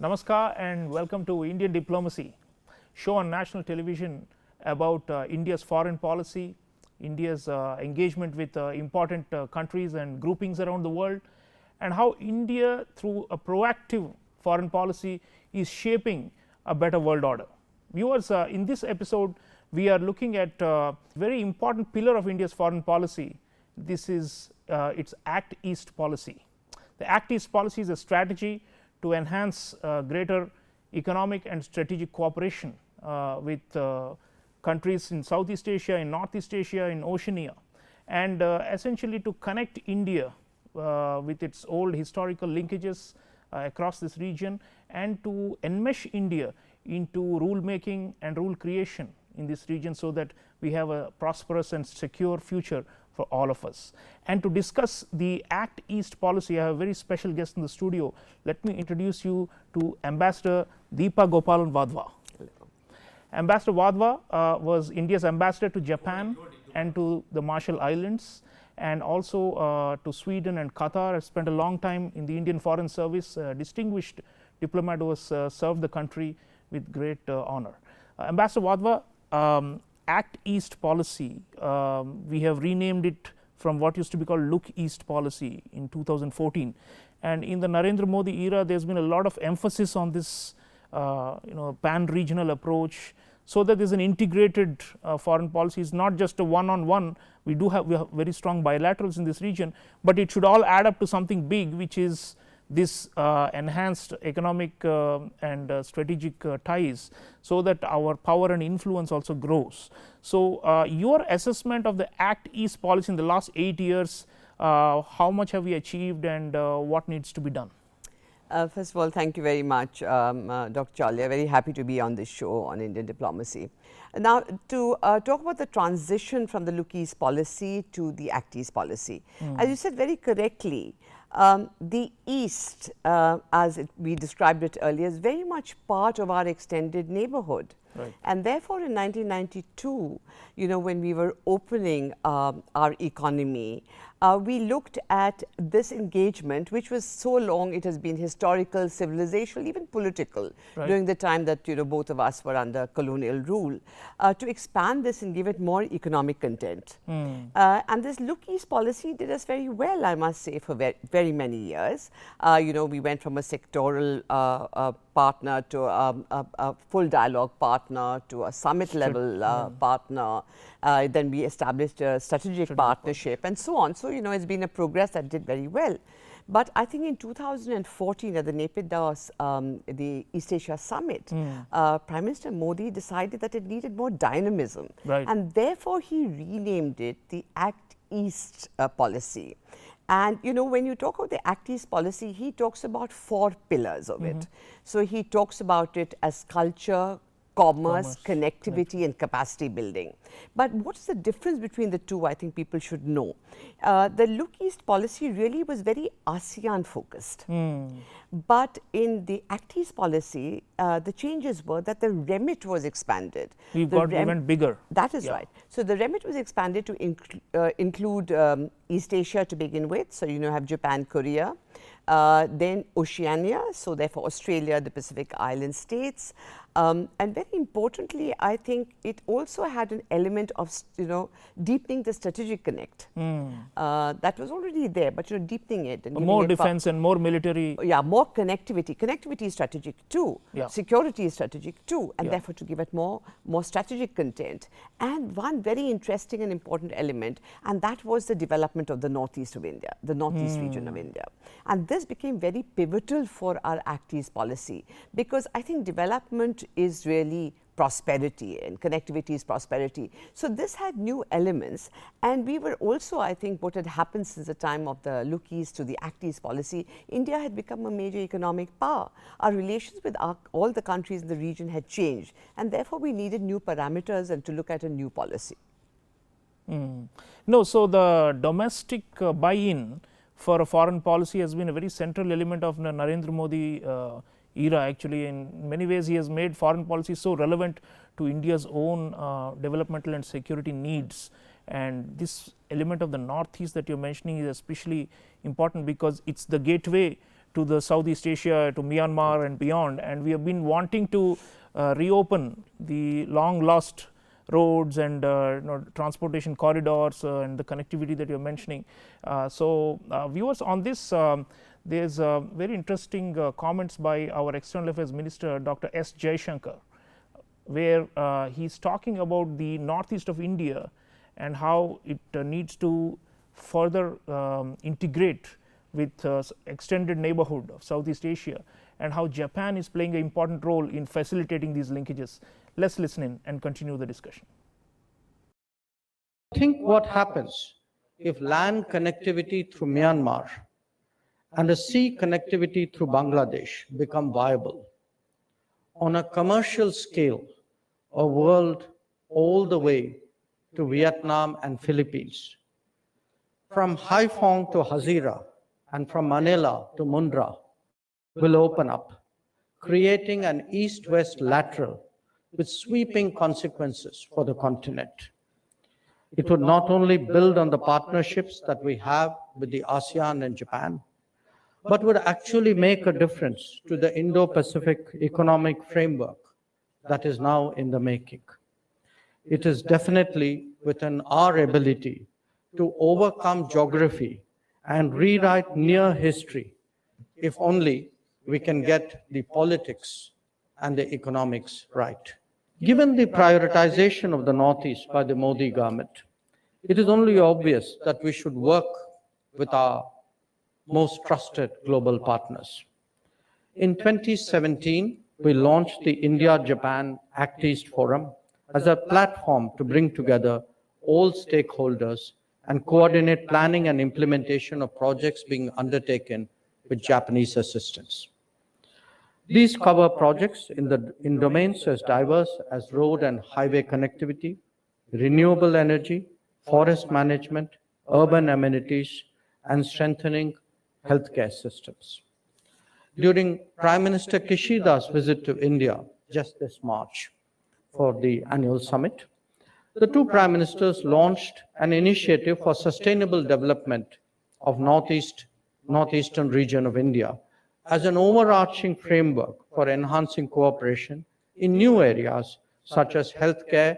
Namaskar and welcome to Indian Diplomacy, show on national television about India's foreign policy, India's engagement with important countries and groupings around the world, and how India through a proactive foreign policy is shaping a better world order. Viewers, in this episode we are looking at a very important pillar of India's foreign policy. This is its Act East policy. The Act East policy is a strategy to enhance greater economic and strategic cooperation with countries in Southeast Asia, in Northeast Asia, in Oceania, and essentially to connect India with its old historical linkages across this region, and to enmesh India into rule making and rule creation in this region, so that we have a prosperous and secure future for all of us. And to discuss the Act East policy, I have a very special guest in the studio. Let me introduce you to Ambassador Deepa Gopalan Wadhwa. Ambassador Wadhwa was India's ambassador to Japan and to the Marshall Islands, and also to Sweden and Qatar. Has spent a long time in the Indian Foreign Service, distinguished diplomat who has served the country with great honor. Ambassador Wadhwa, Act East policy, we have renamed it from what used to be called Look East policy in 2014, and in the Narendra Modi era there has been a lot of emphasis on this pan regional approach, so that there is an integrated foreign policy. It is not just a one on one. We have very strong bilaterals in this region, but it should all add up to something big, which is this enhanced economic and strategic ties, so that our power and influence also grows. So your assessment of the Act East policy in the last 8 years, how much have we achieved and what needs to be done? First of all, thank you very much, Dr. Chaulia. Very happy to be on this show on Indian diplomacy. Now, to talk about the transition from the Look East policy to the Act East policy, as you said very correctly, the East, as we described it earlier, is very much part of our extended neighborhood. Right. And therefore, in 1992, when we were opening our economy, we looked at this engagement, which was so long. It has been historical, civilizational, even political, right, during the time that both of us were under colonial rule, to expand this and give it more economic content. And this Look East policy did us very well, I must say, for very many years. We went from a sectoral partner to a full dialogue partner to a summit level partner. Then we established a strategic partnership and so on. So, it's been a progress that did very well. But I think in 2014 at the Naypyidaw, the East Asia Summit, Prime Minister Modi decided that it needed more dynamism. Right. And therefore, he renamed it the Act East policy. And when you talk about the Act East policy, he talks about 4 pillars of it. So he talks about it as culture, commerce, connectivity, and capacity building. But what is the difference between the two? I think people should know. The Look East policy really was very ASEAN focused. But in the Act East policy, the changes were that the remit was expanded. We went bigger. That is right. So the remit was expanded to include East Asia to begin with. So have Japan, Korea. Then Oceania, so therefore Australia, the Pacific Island states, and very importantly, I think it also had an element of deepening the strategic connect. That was already there, but deepening it and more defense and more military. Yeah, more connectivity. Connectivity is strategic too. Yeah. Security is strategic too, and therefore to give it more strategic content. And one very interesting and important element, and that was the development of the northeast of India, the northeast region of India. And this became very pivotal for our Act East policy, because I think development is really prosperity and connectivity is prosperity. So this had new elements, and we were also, I think, what had happened since the time of the Look East to the Act East policy, India had become a major economic power. Our relations with all the countries in the region had changed, and therefore we needed new parameters and to look at a new policy. No, so the domestic buy-in for a foreign policy has been a very central element of the Narendra Modi era. Actually, in many ways he has made foreign policy so relevant to India's own developmental and security needs, and this element of the northeast that you are mentioning is especially important because it is the gateway to to the Southeast Asia, to Myanmar and beyond, and we have been wanting to reopen the long lost roads and transportation corridors and the connectivity that you are mentioning. So, viewers, on this there is very interesting comments by our External Affairs Minister Dr. S. Jaishankar, where he is talking about the northeast of India and how it needs to further integrate with extended neighborhood of Southeast Asia, and how Japan is playing an important role in facilitating these linkages. Let us listen in and continue the discussion. Think what happens if land connectivity through Myanmar and a sea connectivity through Bangladesh become viable. On a commercial scale, a world all the way to Vietnam and Philippines. From Haiphong to Hazira and from Manila to Mundra will open up, creating an east-west lateral with sweeping consequences for the continent. It would not only build on the partnerships that we have with the ASEAN and Japan, but would actually make a difference to the Indo-Pacific economic framework that is now in the making. It is definitely within our ability to overcome geography and rewrite near history, if only we can get the politics and the economics right. Given the prioritization of the Northeast by the Modi government, it is only obvious that we should work with our most trusted global partners. In 2017, we launched the India-Japan Act East Forum as a platform to bring together all stakeholders and coordinate planning and implementation of projects being undertaken with Japanese assistance. These cover projects in domains as diverse as road and highway connectivity, renewable energy, forest management, urban amenities, and strengthening healthcare systems. During Prime Minister Kishida's visit to India just this March for the annual summit, the two Prime Ministers launched an initiative for sustainable development of northeastern region of India as an overarching framework for enhancing cooperation in new areas such as healthcare,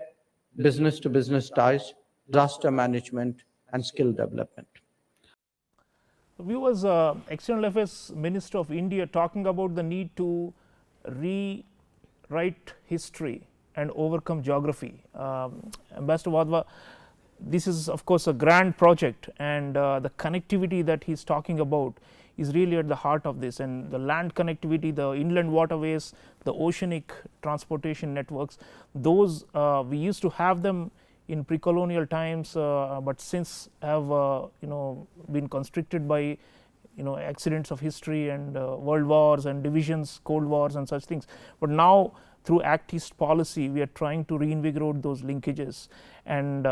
business-to-business ties, disaster management, and skill development. Viewers, External Affairs Minister of India talking about the need to rewrite history and overcome geography. Ambassador Wadhwa, this is of course a grand project, and the connectivity that he is talking about is really at the heart of this, and the land connectivity, the inland waterways, the oceanic transportation networks, those we used to have them in pre-colonial times, but since have been constricted by accidents of history and world wars and divisions, cold wars and such things. But now through Act East policy, we are trying to reinvigorate those linkages, and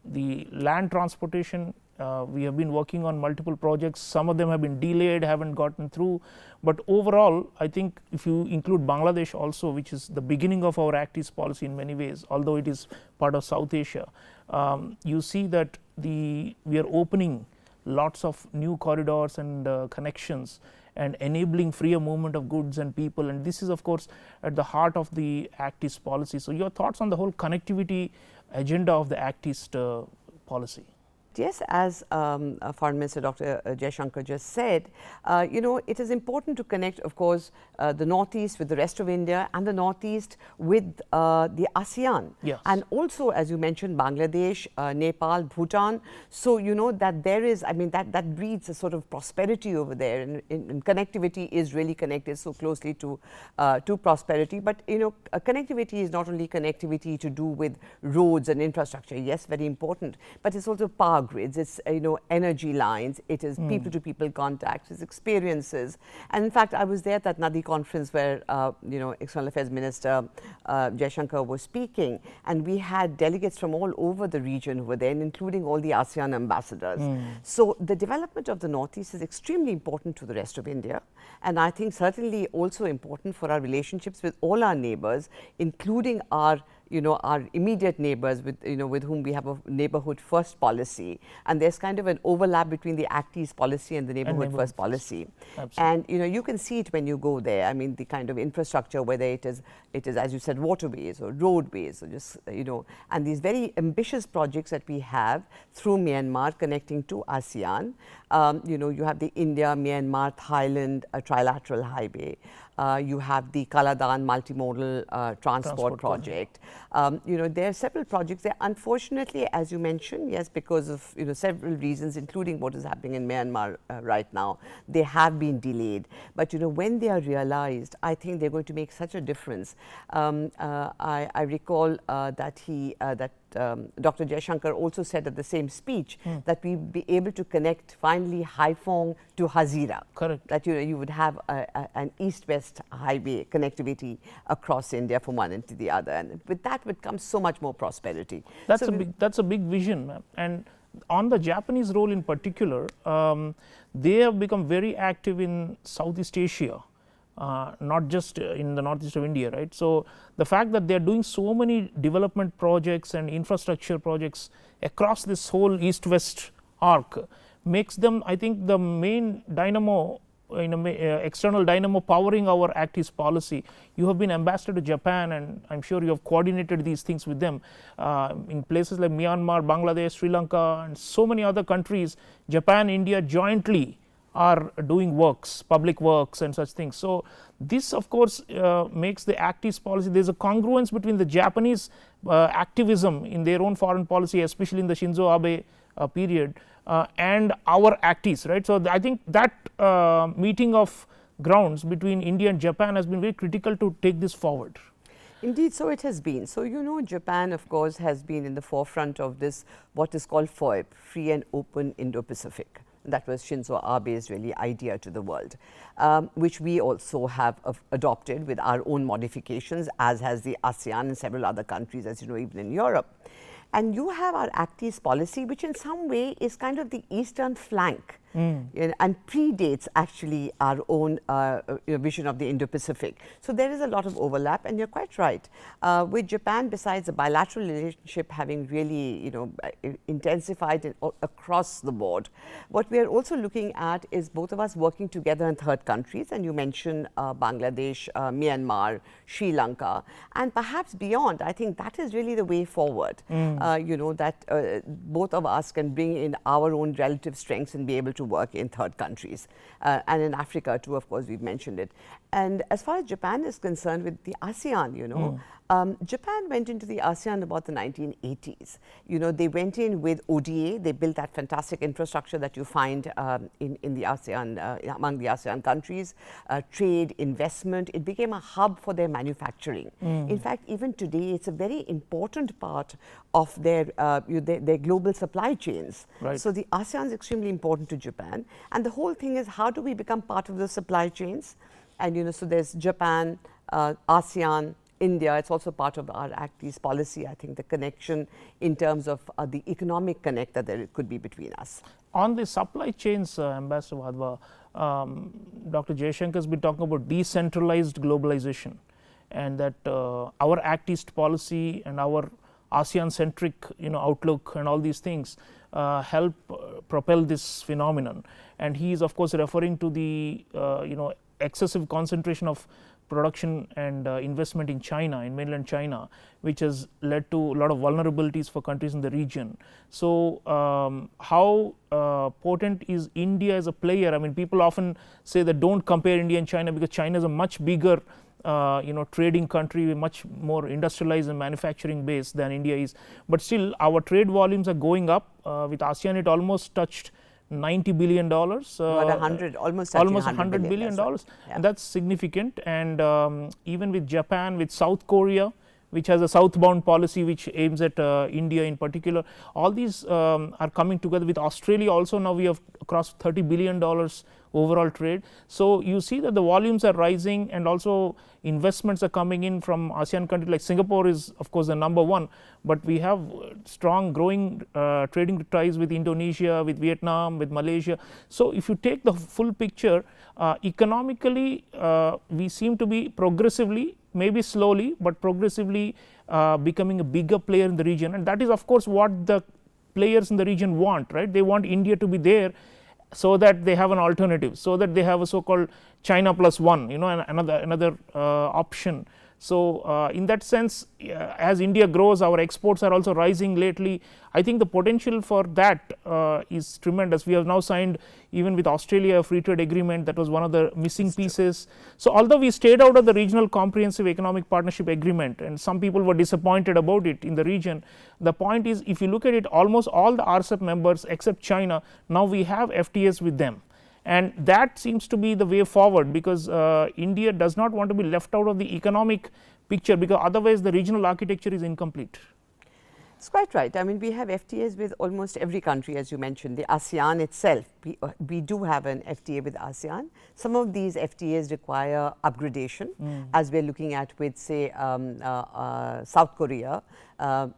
the land transportation, we have been working on multiple projects. Some of them have been delayed, haven't gotten through, but overall I think if you include Bangladesh also, which is the beginning of our Act East policy in many ways, although it is part of South Asia, you see that we are opening lots of new corridors and connections and enabling freer movement of goods and people, and this is of course at the heart of the Act East policy. So your thoughts on the whole connectivity agenda of the Act East policy? Yes, as Foreign Minister Dr. Jaishankar just said, it is important to connect, of course, the Northeast with the rest of India and the Northeast with the ASEAN. Yes. And also, as you mentioned, Bangladesh, Nepal, Bhutan. So, that there is, that breeds a sort of prosperity over there, and connectivity is really connected so closely to prosperity. But, connectivity is not only connectivity to do with roads and infrastructure. Yes, very important, but it's also power grids, it's energy lines, it is people to people contacts, it's experiences. And in fact, I was there at that Nadi conference where External Affairs Minister Jaishankar was speaking, and we had delegates from all over the region who were there, including all the ASEAN ambassadors. So the development of the Northeast is extremely important to the rest of India, and I think certainly also important for our relationships with all our neighbors, including our our immediate neighbors with whom we have a neighborhood first policy, and there's kind of an overlap between the Act East policy and the neighborhood first policy. Absolutely. And you can see it when you go there. I mean, the kind of infrastructure, whether it is as you said, waterways or roadways, or just and these very ambitious projects that we have through Myanmar connecting to ASEAN. You have the India, Myanmar, Thailand trilateral highway. You have the Kaladan multimodal transport project. There are several projects there. Unfortunately, as you mentioned, yes, because of several reasons, including what is happening in Myanmar right now, they have been delayed. But when they are realized, I think they're going to make such a difference. I recall that Dr. Jaishankar also said at the same speech that we'll be able to connect finally Haiphong to Hazira. Correct. That you would have an east-west highway connectivity across India from one end to the other, and with that would come so much more prosperity. That's a big vision, ma'am. And on the Japanese role in particular, they have become very active in Southeast Asia. Not just in the northeast of India, right? So the fact that they are doing so many development projects and infrastructure projects across this whole east-west arc makes them, I think, the main dynamo, external dynamo powering our Act East policy. You have been ambassador to Japan, and I'm sure you have coordinated these things with them in places like Myanmar, Bangladesh, Sri Lanka, and so many other countries. Japan, India jointly are doing works, public works and such things. So this of course makes the Act East policy, there is a congruence between the Japanese activism in their own foreign policy, especially in the Shinzo Abe period, and our Act East, right. So I think that meeting of grounds between India and Japan has been very critical to take this forward. Indeed, so it has been. So Japan of course has been in the forefront of this, what is called FOIP, Free and Open Indo-Pacific. That was Shinzo Abe's really idea to the world, which we also have adopted with our own modifications, as has the ASEAN and several other countries, as you know, even in Europe. And you have our Act East policy, which in some way is kind of the eastern flank and predates actually our own vision of the Indo-Pacific. So there is a lot of overlap, and you're quite right. With Japan, besides the bilateral relationship having really intensified across the board, what we are also looking at is both of us working together in third countries, and you mentioned Bangladesh, Myanmar, Sri Lanka, and perhaps beyond. I think that is really the way forward. That both of us can bring in our own relative strengths and be able to work in third countries, and in Africa too, of course, we've mentioned it. And as far as Japan is concerned, with the ASEAN, Japan went into the ASEAN about the 1980s. They went in with ODA. They built that fantastic infrastructure that you find in the ASEAN, among the ASEAN countries, trade, investment. It became a hub for their manufacturing. In fact, even today, it's a very important part of their global supply chains. Right. So the ASEAN is extremely important to Japan. And the whole thing is, how do we become part of the supply chains? And so there's Japan, ASEAN, India. It's also part of our Act East policy. I think the connection in terms of the economic connect that there could be between us. On the supply chains, Ambassador Wadhwa, Dr. Jaishankar has been talking about decentralized globalization, and that our Act East policy and our ASEAN-centric outlook and all these things help propel this phenomenon. And he is of course referring to the excessive concentration of production and investment in China, in mainland China, which has led to a lot of vulnerabilities for countries in the region. So how potent is India as a player? I mean, people often say that don't compare India and China, because China is a much bigger trading country, much more industrialized and manufacturing base than India is. But still, our trade volumes are going up. With ASEAN, it almost touched $90 billion. About 100, almost $100 billion. Right. Yeah. And that's significant. And even with Japan, with South Korea, which has a southbound policy which aims at India in particular, all these are coming together. With Australia also, now we have crossed $30 billion overall trade. So, you see that the volumes are rising, and also investments are coming in from ASEAN countries. Like Singapore is of course the number one, but we have strong growing trading ties with Indonesia, with Vietnam, with Malaysia. So, if you take the full picture, economically we seem to be progressively, maybe slowly, but progressively becoming a bigger player in the region, and that is of course what the players in the region want, right? They want India to be there so that they have an alternative, so that they have a so called China plus one, another option. So, in that sense, as India grows, our exports are also rising lately. I think the potential for that is tremendous. We have now signed even with Australia a free trade agreement. That was one of the missing pieces. So, although we stayed out of the regional comprehensive economic partnership agreement, and some people were disappointed about it in the region, the point is, if you look at it, almost all the RCEP members except China, now we have FTAs with them. And that seems to be the way forward, because India does not want to be left out of the economic picture, because otherwise the regional architecture is incomplete. It's quite right. I mean, we have FTAs with almost every country, as you mentioned. The ASEAN itself, we do have an FTA with ASEAN. Some of these FTAs require upgradation, as we're looking at with, say, South Korea.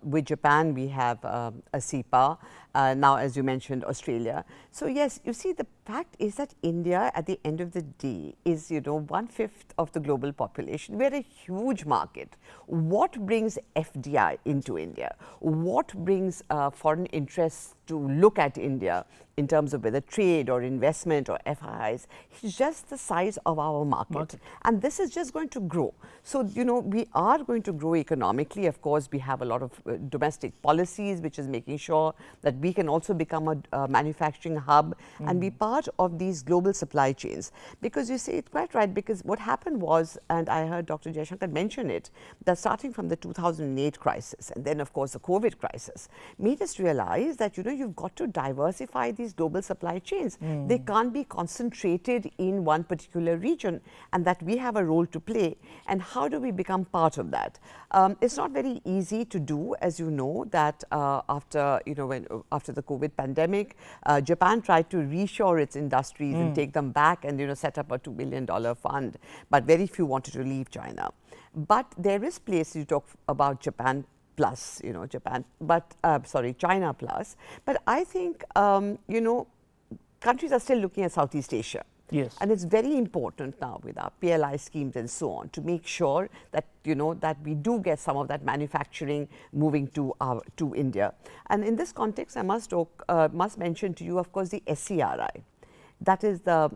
With Japan, we have a CEPA. Now, as you mentioned, Australia. So, yes, you see, the fact is that India, at the end of the day, is 1/5 of the global population. We're a huge market. What brings FDI into India? What brings foreign interests to look at India in terms of whether trade or investment or FIIs? It's just the size of our market. And this is just going to grow. So, we are going to grow economically. Of course, we have a lot of domestic policies, which is making sure that we can also become a manufacturing hub and be part of these global supply chains. Because you say it's quite right, because what happened was, and I heard Dr. Jaishankar mention it, that starting from the 2008 crisis, and then of course the COVID crisis, made us realize that you've got to diversify these global supply chains. They can't be concentrated in one particular region, and that we have a role to play. And how do we become part of that? It's not very easy to do, as you know, that after the COVID pandemic, Japan tried to reshore its industries and take them back and set up a $2 billion fund, but very few wanted to leave China. But there is place you talk about Japan plus, China plus. But I think, countries are still looking at Southeast Asia. Yes. And it's very important now with our PLI schemes and so on to make sure that that we do get some of that manufacturing moving to India. And in this context, I must mention to you, of course, the SCRI. That is the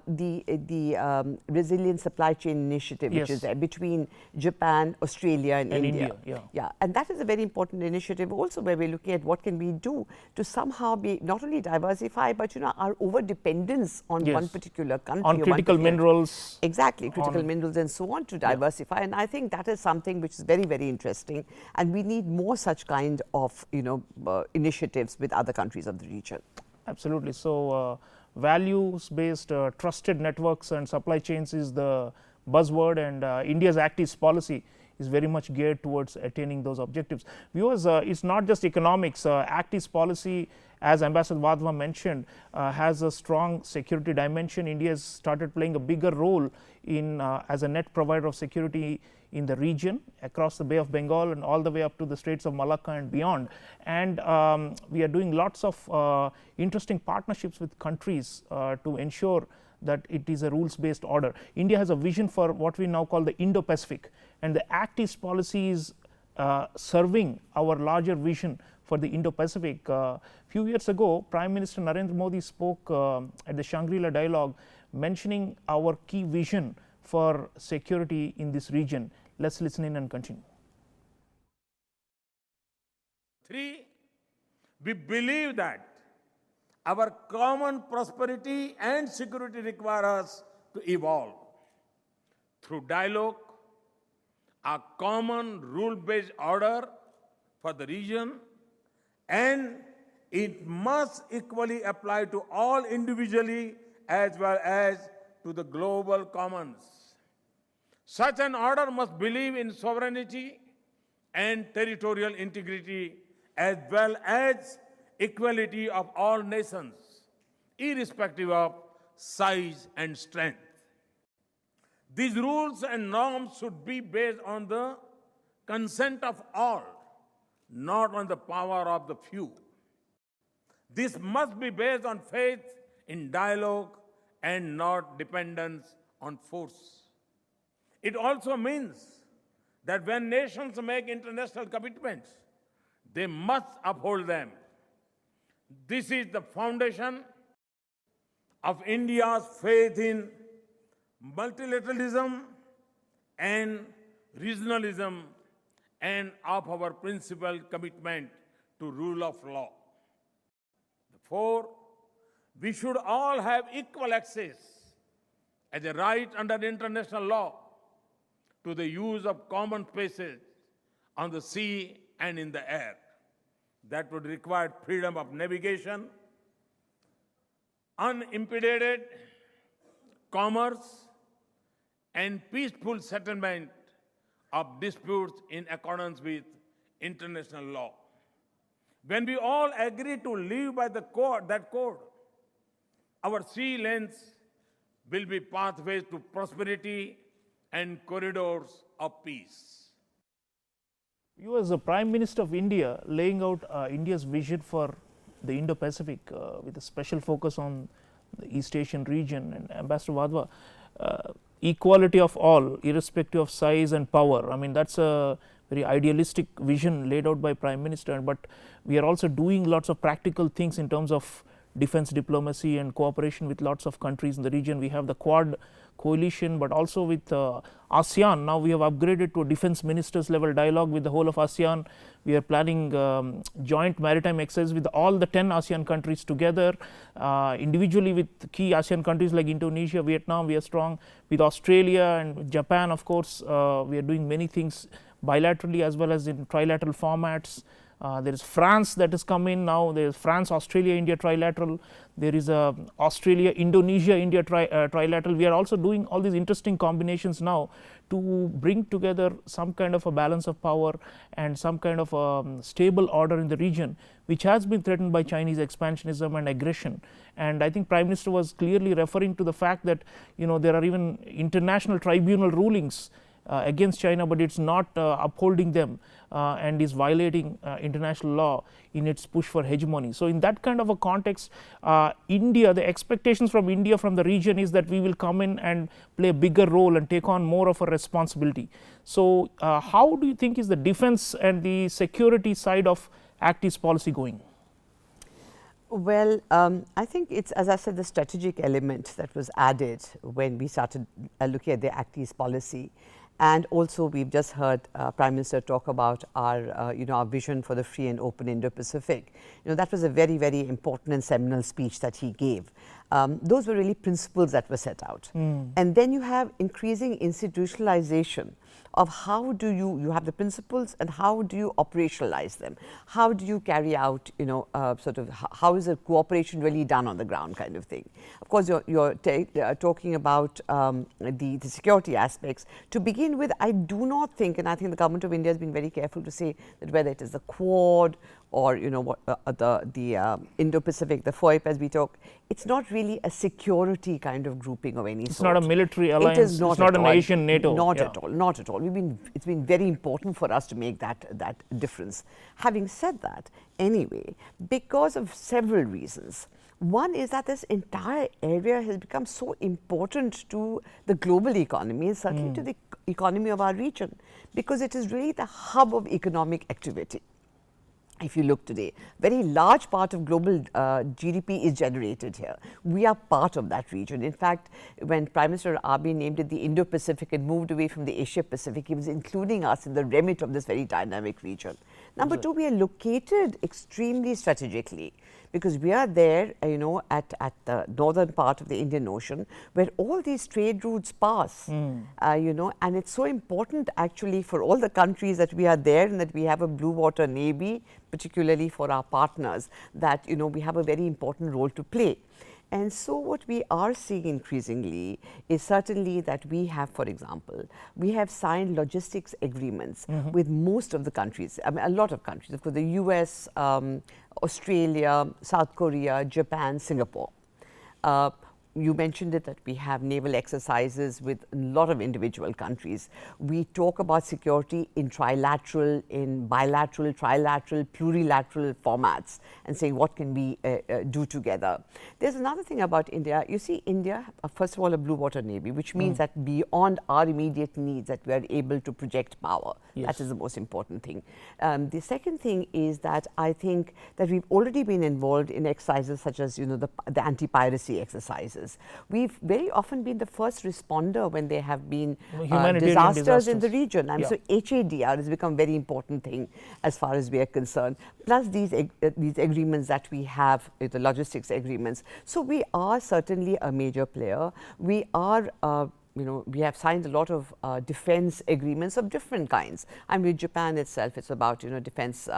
Resilient Supply Chain Initiative, which is there between Japan, Australia, and India. Yeah, and that is a very important initiative also, where we're looking at what can we do to somehow be not only diversify, but our over dependence on one particular country, on critical minerals. Exactly, critical minerals and so on, to diversify. And I think that is something which is very, very interesting, and we need more such kind of initiatives with other countries of the region. Absolutely. So, values-based trusted networks and supply chains is the buzzword, and India's Act East policy is very much geared towards attaining those objectives. Viewers, it's not just economics. Act East policy, as Ambassador Wadhwa mentioned, has a strong security dimension. India has started playing a bigger role in as a net provider of security in the region, across the Bay of Bengal and all the way up to the Straits of Malacca and beyond. And we are doing lots of interesting partnerships with countries to ensure that it is a rules-based order. India has a vision for what we now call the Indo-Pacific, and the Act East policy is serving our larger vision for the Indo-Pacific. Few years ago, Prime Minister Narendra Modi spoke at the Shangri-La Dialogue, mentioning our key vision for security in this region. Let's listen in and continue. 3, we believe that our common prosperity and security require us to evolve through dialogue, a common rule-based order for the region, and it must equally apply to all individually as well as to the global commons. Such an order must believe in sovereignty and territorial integrity, as well as equality of all nations, irrespective of size, and strength. These rules and norms should be based on the consent of all, not on the power of the few. This must be based on faith in dialogue and not dependence on force. It also means that when nations make international commitments, they must uphold them. This is the foundation of India's faith in multilateralism and regionalism and of our principled commitment to rule of law. Therefore, we should all have equal access as a right under international law to the use of common spaces on the sea and in the air. That would require freedom of navigation, unimpeded commerce, and peaceful settlement of disputes in accordance with international law. When we all agree to live by that code, our sea lanes will be pathways to prosperity and corridors of peace. You as the Prime Minister of India laying out India's vision for the Indo-Pacific with a special focus on the East Asian region, and Ambassador Wadhwa, equality of all irrespective of size and power. I mean, that's a very idealistic vision laid out by Prime Minister, but we are also doing lots of practical things in terms of defense diplomacy and cooperation with lots of countries in the region. We have the Quad coalition, but also with ASEAN. Now we have upgraded to a defense ministers level dialogue with the whole of ASEAN. We are planning joint maritime exercise with all the 10 ASEAN countries together, individually with key ASEAN countries like Indonesia, Vietnam. We are strong with Australia and Japan. Of course, we are doing many things bilaterally as well as in trilateral formats. There is France that has come in now. There is France, Australia, India trilateral. There is Australia, Indonesia, India trilateral. We are also doing all these interesting combinations now to bring together some kind of a balance of power and some kind of stable order in the region, which has been threatened by Chinese expansionism and aggression. And I think Prime Minister was clearly referring to the fact that, you know, there are even international tribunal rulings against China, but it's not upholding them and is violating international law in its push for hegemony. So in that kind of a context, India, the expectations from India from the region is that we will come in and play a bigger role and take on more of a responsibility. So how do you think is the defense and the security side of Act East policy going? Well, I think it's, as I said, the strategic element that was added when we started looking at the Act East policy. And also we've just heard Prime Minister talk about our, our vision for the free and open Indo-Pacific. You know, that was a very, very important and seminal speech that he gave. Those were really principles that were set out. And then you have increasing institutionalization of how do you have the principles and how do you operationalize them? How do you carry out, sort of how is the cooperation really done on the ground kind of thing? Of course, you're talking about the security aspects. To begin with, I do not think, and I think the Government of India has been very careful to say that whether it is the Quad or the Indo-Pacific, the FOIP as we talk, it's not really a security kind of grouping of any sort. It's not a military alliance. It is not, it's not an all. Asian NATO. Not at all. Not at all. It's been very important for us to make that difference. Having said that, anyway, because of several reasons. One is that this entire area has become so important to the global economy and certainly to the economy of our region, because it is really the hub of economic activity. If you look today, very large part of global GDP is generated here. We are part of that region. In fact, when Prime Minister Abiy named it the Indo-Pacific and moved away from the Asia-Pacific, he was including us in the remit of this very dynamic region. Number two, we are located extremely strategically, because we are there, at the northern part of the Indian Ocean, where all these trade routes pass, and it's so important actually for all the countries that we are there and that we have a blue water navy, particularly for our partners, that, we have a very important role to play. And so what we are seeing increasingly is certainly that we have, for example, we have signed logistics agreements with most of the countries, I mean a lot of countries, of course the US, Australia, South Korea, Japan, Singapore. you mentioned it, that we have naval exercises with a lot of individual countries. We talk about security in trilateral, in bilateral, trilateral, plurilateral formats, and saying what can we do together. There's another thing about India. You see, India, first of all, a blue water navy, which means that beyond our immediate needs, that we are able to project power. Yes. That is the most important thing. The second thing is that I think that we've already been involved in exercises such as, you know, the anti-piracy exercises. We've very often been the first responder when there have been disasters in the region, and so HADR has become a very important thing as far as we are concerned. Plus these agreements that we have, the logistics agreements. So we are certainly a major player. We are you know, we have signed a lot of defense agreements of different kinds. And with Japan itself, it's about, you know, defense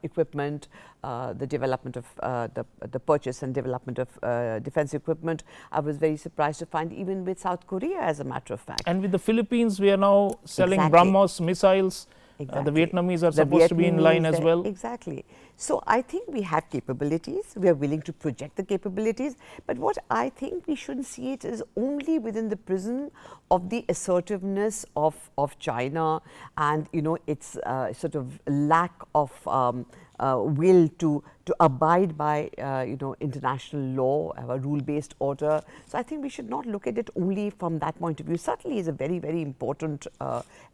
equipment, the development of the purchase and development of defense equipment. I was very surprised to find even with South Korea, as a matter of fact. And with the Philippines, we are now selling BrahMos missiles. The Vietnamese are supposed to be in line as well. Exactly. So I think we have capabilities. We are willing to project the capabilities. But what I think we shouldn't see it is only within the prism of the assertiveness of China and, you know, its sort of lack of will to abide by you know, international law, have a rule-based order. So I think we should not look at it only from that point of view. Certainly is a very, very important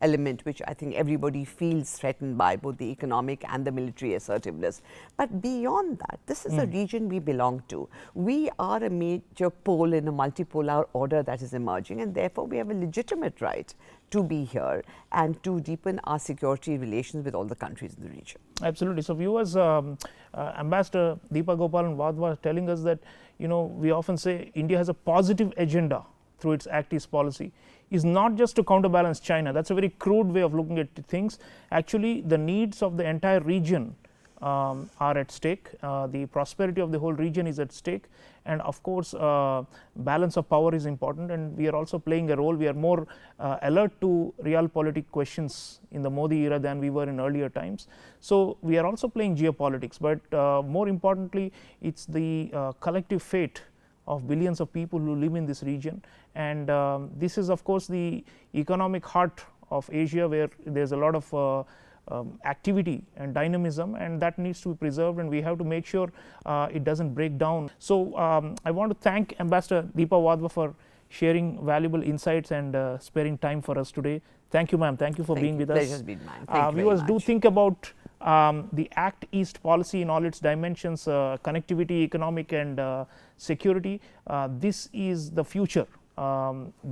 element which I think everybody feels threatened by, both the economic and the military assertiveness. But beyond that, this is a region we belong to. We are a major pole in a multipolar order that is emerging, and therefore we have a legitimate right to be here and to deepen our security relations with all the countries in the region. Absolutely. So viewers, Ambassador Deepa Gopalan Wadhwa telling us that, you know, we often say India has a positive agenda through its Act East policy, is not just to counterbalance China. That's a very crude way of looking at things. Actually, the needs of the entire region are at stake. The prosperity of the whole region is at stake, and of course balance of power is important, and we are also playing a role. We are more alert to realpolitik questions in the Modi era than we were in earlier times. So we are also playing geopolitics, but more importantly, it's the collective fate of billions of people who live in this region, and this is of course the economic heart of Asia, where there's a lot of activity and dynamism, and that needs to be preserved, and we have to make sure it doesn't break down. So I want to thank Ambassador Deepa Wadhwa for sharing valuable insights and sparing time for us today. Thank you, ma'am. Thank you for being with us. Pleasure's been mine. Thank you viewers, very much. do think about the Act East policy in all its dimensions, connectivity, economic and security. This is the future.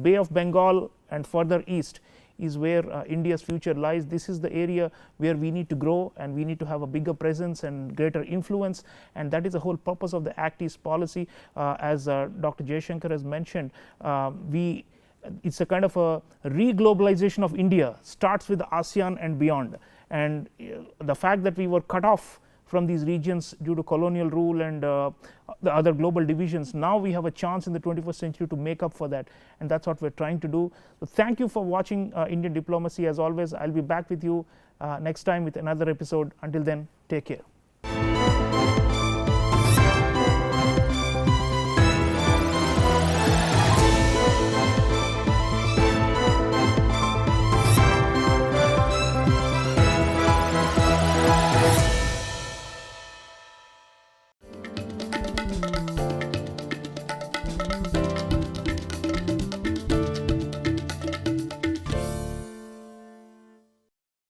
Bay of Bengal and further east is where India's future lies. This is the area where we need to grow, and we need to have a bigger presence and greater influence, and that is the whole purpose of the Act East policy. As Dr. Jaishankar has mentioned, it's a kind of a re-globalization of India, starts with ASEAN and beyond, and the fact that we were cut off from these regions due to colonial rule and the other global divisions, now we have a chance in the 21st century to make up for that, and that's what we're trying to do. So thank you for watching Indian Diplomacy. As always, I'll be back with you next time with another episode. Until then, take care.